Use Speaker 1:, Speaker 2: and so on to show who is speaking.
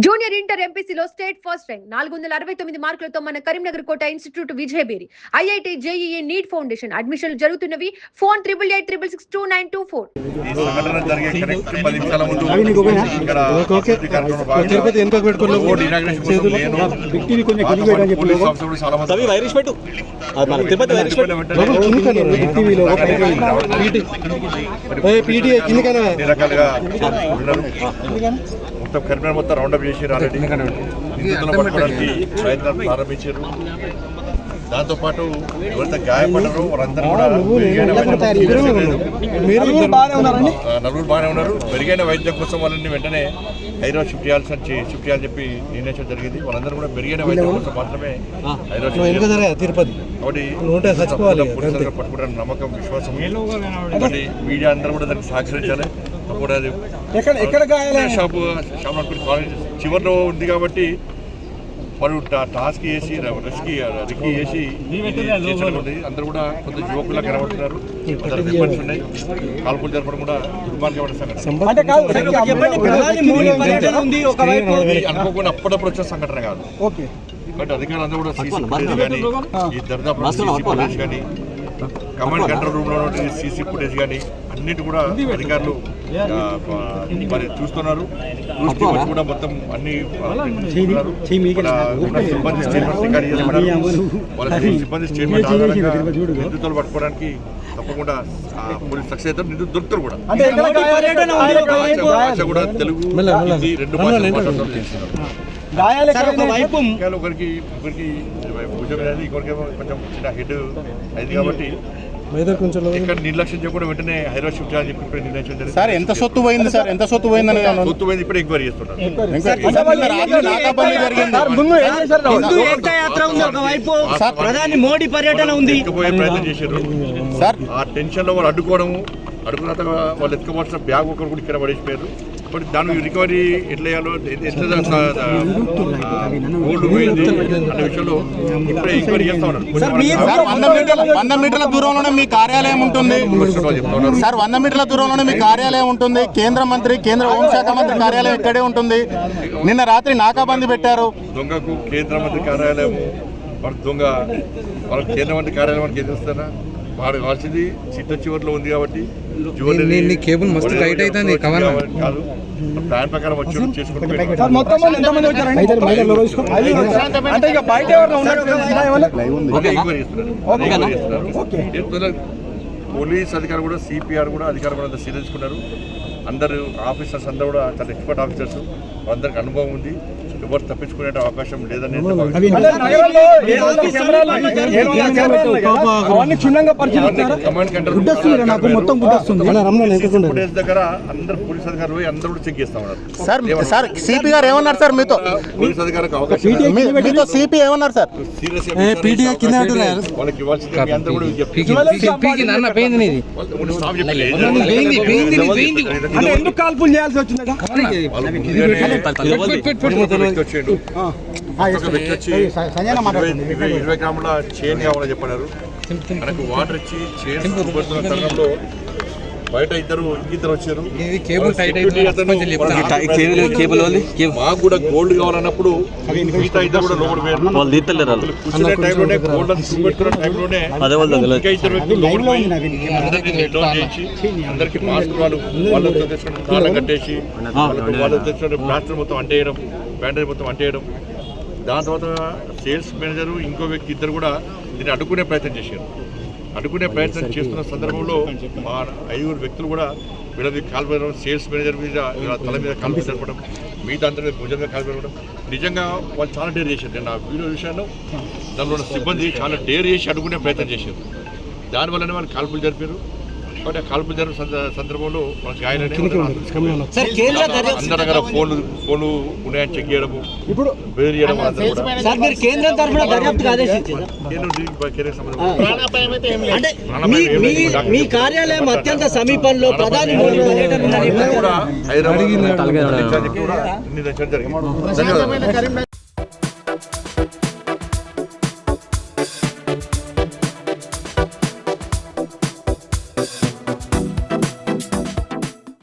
Speaker 1: Junior inter ఎంపీసీలో state first rank 469 మార్కులతో మన కరీంనగర్ కోట ఇన్స్టిట్యూట్ విజయబేరి ఐఐటి జేఈఈ నీట్ ఫౌండేషన్ అడ్మిషన్లు జరుగుతున్నవి. ఫోన్ 8886629224.
Speaker 2: ఈ సంఘటన జరిగే కరెక్ట్ 10 నిమిషాల ముందు ఇక్కడ
Speaker 3: తిరుపతి వెనుక పెట్టుకున్న
Speaker 2: బోర్డు ఇనాగ్రేషన్ కోసం నేను
Speaker 3: వ్యక్తిని కొంచెం కింద పెట్టని చెప్పి
Speaker 2: పోలీస్ ఆఫీసర్లు చాలా మంది
Speaker 4: తవి వైరస్ పెట్టు మన తిరుపతి వైరస్ పెట్టు
Speaker 3: టీవీలో పీటీ కిందకైనా
Speaker 2: అన్ని రకాలుగా ఉన్నారు. మొత్తం కరీంనగర్ మొత్తం రౌండప్ చేసి ఆల్రెడీ నిందితులను పట్టుకోవడానికి ప్రయత్నాలు ప్రారంభించారు. దాంతోపాటు ఎవరైతే గాయపడ్డారో వారందరూ కూడా నలుగురు బాగానే ఉన్నారు. మెరుగైన వైద్యం కోసం వాళ్ళని వెంటనే హైదరాబాద్ షిఫ్ట్ చేయాలని చెప్పి నిర్ణయించడం జరిగింది. వాళ్ళందరూ కూడా మెరుగైన వైద్యం కోసం మాత్రమే హైదరాబాద్
Speaker 3: తిరుపతి
Speaker 2: కాబట్టి పట్టుకుంటారని నమ్మకం విశ్వాసం. కాబట్టి మీడియా అందరూ కూడా దానికి సహకరించాలి. అప్పుడు అది షాప్ కాలేజ్ చివరిలో ఉంది కాబట్టి వాళ్ళు టాస్క్ చేసి రిస్కీ చేసి అందరూ కూడా కొంత యువకులా కనబడుతున్నారు. ఇబ్బంది ఉన్నాయి. కాల్పులు జరపడం కూడా దుర్మార్గమైన అనుకోకుండా అప్పుడప్పుడు వచ్చే సంఘటన కాదు. కాబట్టి అధికారులు అందరూ కూడా సీసీ ఫుటేజ్ కానీ ఈ దర్దాపు ఫుటేజ్ కానీ కమాండ్ కంట్రోల్ రూమ్ లో సీసీ ఫుటేజ్ కానీ అన్నిటి కూడా అధికారులు మరి చూస్తున్నారు. చూస్తూ వచ్చి కూడా మొత్తం అన్ని సిబ్బంది స్టేట్మెంట్ రికార్డ్ చేసుకున్నారు. వాళ్ళ సిబ్బంది స్టేట్మెంట్ ఆధారంగా నిందితులు పట్టుకోవడానికి తప్పకుండా పోలీసు సక్సెస్ అవుతారు. నిందితులు దొరుకుతారు కూడా. భాష కూడా తెలుగు హిందీ రెండు భాషలు చేస్తున్నారు. ఒకరికి భుజం అనేది ఇంకొకరికేమో కొంచెం చిన్న హెడ్ అయింది కాబట్టి ఇక్కడ నిర్లక్ష్యం చేయకుండా వెంటనే హైదరాబాద్ షిఫ్ట్ చేయాలని చెప్పి నిర్ణయించడం జరిగింది.
Speaker 3: సార్ ఎంత సొత్తు పోయింది సార్? ఎంత సొత్తు పోయిందని
Speaker 2: సొత్తు పోయింది ఇప్పుడు ఎంక్వైరీ చేస్తున్నారు.
Speaker 4: ప్రధాని మోడీ పర్యటన ఉంది.
Speaker 2: ఎత్తుకుపోయే ప్రయత్నం చేశారు సార్. ఆ టెన్షన్ లో వాళ్ళు అడ్డుకున్న వాళ్ళు ఎత్తుకోవాల్సిన బ్యాగ్ ఒకరు కూడా ఇక్కడ పడేసిపోయారు. కాబట్టి దాని రికవరీ ఎట్లా చేయాలో గోల్డ్ పోయింది అనే విషయంలో ఇప్పుడే ఎంక్వైరీ చేస్తా ఉన్నారు.
Speaker 3: 100 మీటర్ల దూరంలోనే మీ కార్యాలయం ఉంటుంది సార్. 100 మీటర్ల దూరంలోనే మీ కార్యాలయం ఉంటుంది. కేంద్ర హోంశాఖ మంత్రి కార్యాలయం ఇక్కడే ఉంటుంది. నిన్న రాత్రి నాకాబందీ పెట్టారు.
Speaker 2: దొంగకు కేంద్ర మంత్రి కార్యాలయం దొంగ వాళ్ళకి కేంద్ర మంత్రి కార్యాలయం మనకి ఏం చేస్తారా? వాడు కావాల్సింది చిట్ట చివరిలో ఉంది కాబట్టి
Speaker 3: కేబుల్ మస్తు టైట్ అవుతుంది
Speaker 2: కాదు. ప్లాన్ ప్రకారం వచ్చి చేసుకుంటూ పోలీస్ అధికారులు కూడా సిపిఆర్ కూడా అధికారులు కూడా సీరియస్ తీసుకున్నారు. అందరు ఆఫీసర్స్ అందరూ కూడా చాలా ఎక్స్పర్ట్ ఆఫీసర్స్. అందరికి అనుభవం ఉంది. ఎవరు తప్పించుకునే అవకాశం లేదని కమాండ్ కంట్రోల్ దగ్గర అందరు పోలీస్ అధికారులు పోయి అందరూ కూడా చెక్ చేస్తా ఉన్నారు.
Speaker 3: సార్ సిపి గారు ఏమన్నారు సార్ మీతో?
Speaker 2: పోలీస్ అధికారులకు అవకాశం
Speaker 3: సిపి ఏమన్నారు సార్?
Speaker 2: సీరియస్ వాళ్ళకి ఇవ్వాల్సింది అందరూ కూడా
Speaker 4: ఎందుకు కాల్పులు చేయాల్సి వచ్చింది?
Speaker 2: వచ్చాడు 20 గ్రాముల చైన్ కావాలని చెప్పారు. మనకు వాటర్ ఇచ్చి చైన్ పడుతున్న తరుణంలో బయట ఇద్దరు వచ్చారు. మాకు కూడా గోల్డ్ కావాలన్నప్పుడు మిగతా ఇద్దరు కూడా లోపల కూర్చునే టైంలోనే గోల్డ్ అని చూపెట్టుకున్న టైంలోనే ఇంకా ఇద్దరు వ్యక్తులు లోపల పోయి అందరికీ డౌన్ చేసి అందరికి మాస్క్ వాళ్ళతో తెచ్చుకున్న తాళం కట్టేసి వాళ్ళతో తెచ్చుకున్న ప్లాస్టర్ మొత్తం అంటేయడం, బ్యాండేజ్ మొత్తం అంటేయడం. దాని తర్వాత సేల్స్ మేనేజర్ ఇంకో వ్యక్తి ఇద్దరు కూడా దీన్ని అడ్డుకునే ప్రయత్నం చేశారు. అడ్డుకునే ప్రయత్నం చేస్తున్న సందర్భంలో మా 5 వ్యక్తులు కూడా వీళ్ళది కాల్పడం, సేల్స్ మేనేజర్ మీద తల మీద కాల్పు జరపడం, మిగతా అందరి మీద భుజం మీద కాల్పు జరపడం. నిజంగా వాళ్ళు చాలా డేర్ చేశారు. నేను ఆ వీడియో విషయంలో దానిలో ఉన్న సిబ్బంది చాలా డేర్ చేసి అడ్డుకునే ప్రయత్నం చేశారు. దానివల్లనే వాళ్ళు కాల్పులు జరిపారు. కాబట్టి ఆ కాల్పులు జరిపిన సందర్భంలో వాళ్ళకి గాయాలనే అందరి దగ్గర ఫోన్లు ఉన్నాయని చెక్ చేయడము, బెదిరి చేయడం.
Speaker 4: మీ కార్యాలయం అత్యంత సమీపంలో ప్రధాని మోడీ
Speaker 2: హైదరాబాద్ జరిగింది. ధన్యవాదాలు.